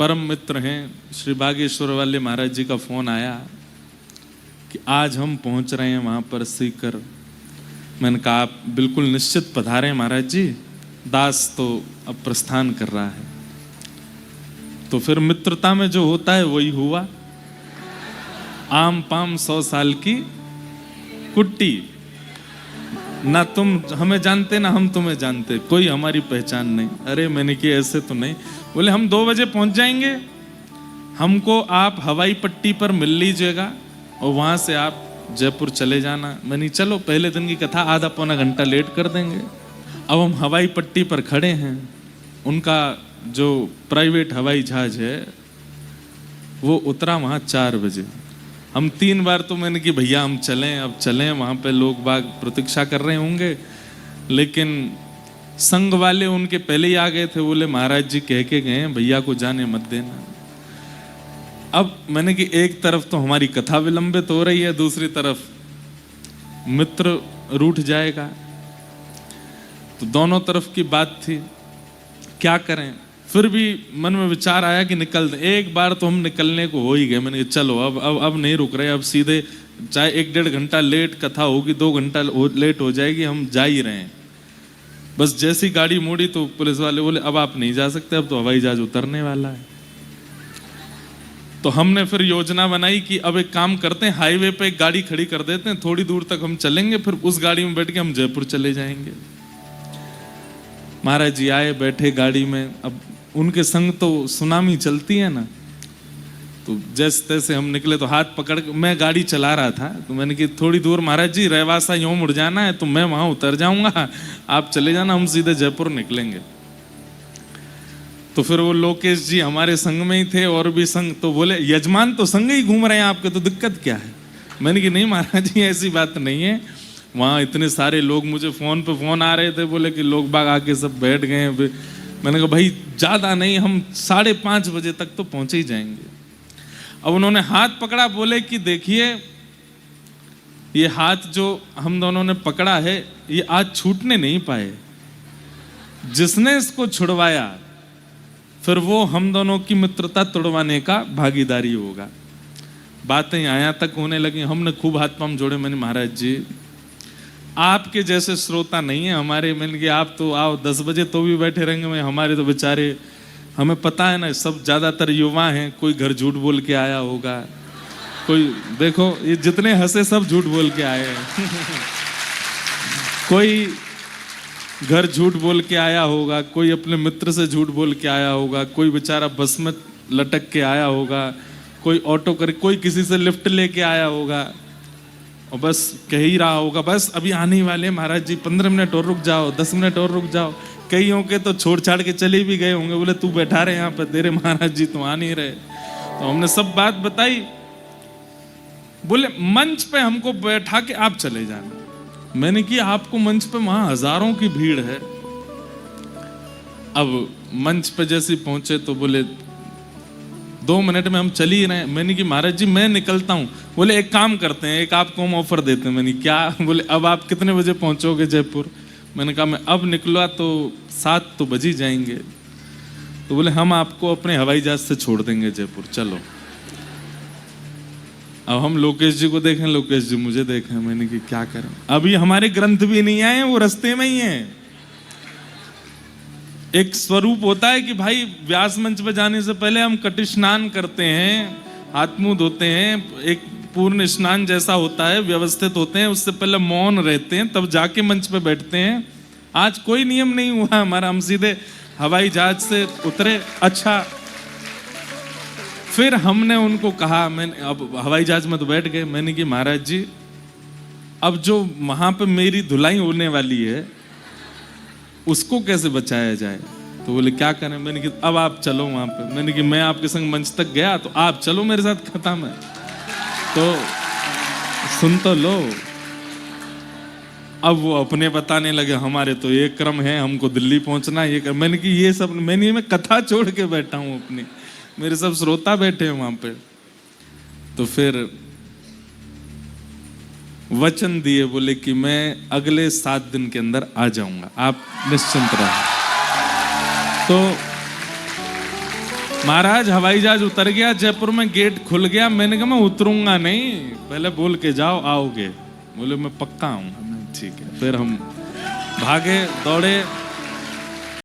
परम मित्र हैं श्री बागेश्वर वाले महाराज जी का फोन आया कि आज हम पहुंच रहे हैं वहां पर सीकर। मैंने कहा आप बिल्कुल निश्चित पधारें महाराज जी, दास तो अब प्रस्थान कर रहा है। तो फिर मित्रता में जो होता है वही हुआ। आम पाम 100 साल की कुट्टी, ना तुम हमें जानते ना हम तुम्हें जानते, कोई हमारी पहचान नहीं। अरे मैंने कि ऐसे तो नहीं। बोले हम 2 बजे पहुंच जाएंगे, हमको आप हवाई पट्टी पर मिल लीजिएगा और वहां से आप जयपुर चले जाना। मैंने चलो पहले दिन की कथा आधा पौना घंटा लेट कर देंगे। अब हम हवाई पट्टी पर खड़े हैं, उनका जो प्राइवेट हवाई जहाज है वो उतरा वहां 4 बजे। हम 3 बार तो मैंने कि भैया हम चलें, अब चलें, वहां पे लोग बाग प्रतीक्षा कर रहे होंगे। लेकिन संघ वाले उनके पहले ही आ गए थे, बोले महाराज जी कह के गए भैया को जाने मत देना। अब मैंने कि एक तरफ तो हमारी कथा विलंबित हो रही है, दूसरी तरफ मित्र रूठ जाएगा, तो दोनों तरफ की बात थी, क्या करें। फिर भी मन में विचार आया कि निकल दें। एक बार तो हम निकलने को हो ही गए। मैंने कहा चलो अब नहीं रुक रहे, अब सीधे चाहे 1-1.5 घंटा लेट कथा होगी, 2 घंटा लेट हो जाएगी, हम जा ही रहे हैं। बस जैसी गाड़ी मोड़ी तो पुलिस वाले बोले अब आप नहीं जा सकते, अब तो हवाई जहाज उतरने वाला है। तो हमने फिर योजना बनाई कि अब एक काम करते हैं, हाईवे पे एक गाड़ी खड़ी कर देते हैं, थोड़ी दूर तक हम चलेंगे, फिर उस गाड़ी में बैठ के हम जयपुर चले जाएंगे। महाराज जी आए, बैठे गाड़ी में। अब उनके संग तो सुनामी चलती है ना, तो जैसे तैसे हम निकले। तो हाथ पकड़ के मैं गाड़ी चला रहा था, तो मैंने कि थोड़ी दूर महाराज जी रहवासा यूं मुड़ जाना है, तो मैं वहां उतर जाऊंगा, आप चले जाना, हम सीधे जयपुर निकलेंगे। तो फिर वो लोकेश जी हमारे संग में ही थे, और भी संग, तो बोले यजमान तो संग ही घूम रहे हैं आपके, तो दिक्कत क्या है। मैंने कि नहीं महाराज जी ऐसी बात नहीं है, वहाँ इतने सारे लोग, मुझे फोन पे फोन आ रहे थे, बोले कि लोग बाग आके सब बैठ गए हैं। मैंने कहा भाई ज्यादा नहीं, हम 5:30 बजे तक तो पहुंचे ही जाएंगे। अब उन्होंने हाथ पकड़ा, बोले कि देखिए ये हाथ जो हम दोनों ने पकड़ा है ये आज छूटने नहीं पाए, जिसने इसको छुड़वाया फिर वो हम दोनों की मित्रता तोड़वाने का भागीदारी होगा। बातें यहाँ तक होने लगी, हमने खूब हाथ पांव जोड़े। मैंने महाराज जी आपके जैसे श्रोता नहीं है हमारे, मैंने कि आप तो आओ 10 बजे तो भी बैठे रहेंगे, मैं हमारे तो बेचारे, हमें पता है ना सब ज्यादातर युवा हैं, कोई घर झूठ बोल के आया होगा, कोई देखो ये जितने हंसे सब झूठ बोल के आए हैं कोई घर झूठ बोल के आया होगा, कोई अपने मित्र से झूठ बोल के आया होगा, कोई बेचारा बस में लटक के आया होगा, कोई ऑटो कर, कोई किसी से लिफ्ट लेके आया होगा और बस कह ही रहा होगा बस अभी आने ही वाले महाराज जी, 15 मिनट और रुक जाओ, 10 मिनट और रुक जाओ। कई होंगे तो छोड़ छाड़ के चले भी गए होंगे, बोले तू बैठा रहे यहाँ पर, तेरे महाराज जी तो आ नहीं रहे। तो हमने सब बात बताई, बोले मंच पे हमको बैठा के आप चले जाना। मैंने कि आपको मंच पे वहां हजारों की भीड़ है। अब मंच पे जैसे पहुंचे तो बोले 2 मिनट में हम चल ही रहे हैं। मैंने कि महाराज जी मैं निकलता हूँ। बोले एक काम करते हैं, एक आपको हम ऑफर देते हैं। मैंने क्या? बोले अब आप कितने बजे पहुंचोगे जयपुर? मैंने कहा मैं अब निकला तो 7 तो बज ही जाएंगे। तो बोले हम आपको अपने हवाई जहाज से छोड़ देंगे जयपुर, चलो। अब हम लोकेश जी को देखें, लोकेश जी मुझे देखें। मैंने कि क्या करें, अभी हमारे ग्रंथ भी नहीं आए, वो रास्ते में ही हैं। एक स्वरूप होता है कि भाई व्यास मंच पे जाने से पहले हम कटी स्नान करते हैं, हाथ मुंह धोते हैं, एक पूर्ण स्नान जैसा होता है, व्यवस्थित होते हैं, उससे पहले मौन रहते हैं, तब जाके मंच पे बैठते हैं। आज कोई नियम नहीं हुआ हमारा, हम सीधे हवाई जहाज से उतरे। अच्छा, फिर हमने उनको कहा, मैंने अब हवाई जहाज में तो बैठ गए। मैंने कि महाराज जी अब जो वहां पे मेरी धुलाई होने वाली है उसको कैसे बचाया जाए? तो बोले क्या करें? मैंने कि अब आप चलो वहां पे। मैंने कि मैं आपके संग मंच तक गया तो आप चलो मेरे साथ, खत्म है। तो सुन तो लो। अब वो अपने बताने लगे हमारे तो ये क्रम है, हमको दिल्ली पहुंचना है, ये क्रम। मैंने कि ये सब मैं कथा छोड़ के बैठा हूं अपनी, मेरे सब श्रोता बैठे हैं वहां पे। तो फिर वचन दिए, बोले कि मैं अगले 7 दिन के अंदर आ जाऊंगा, आप निश्चिंत रहें। तो महाराज हवाई जहाज उतर गया जयपुर में, गेट खुल गया। मैंने कहा मैं उतरूंगा नहीं, पहले बोल के जाओ आओगे। बोले मैं पक्का आऊंगा। मैं ठीक है। फिर हम भागे दौड़े।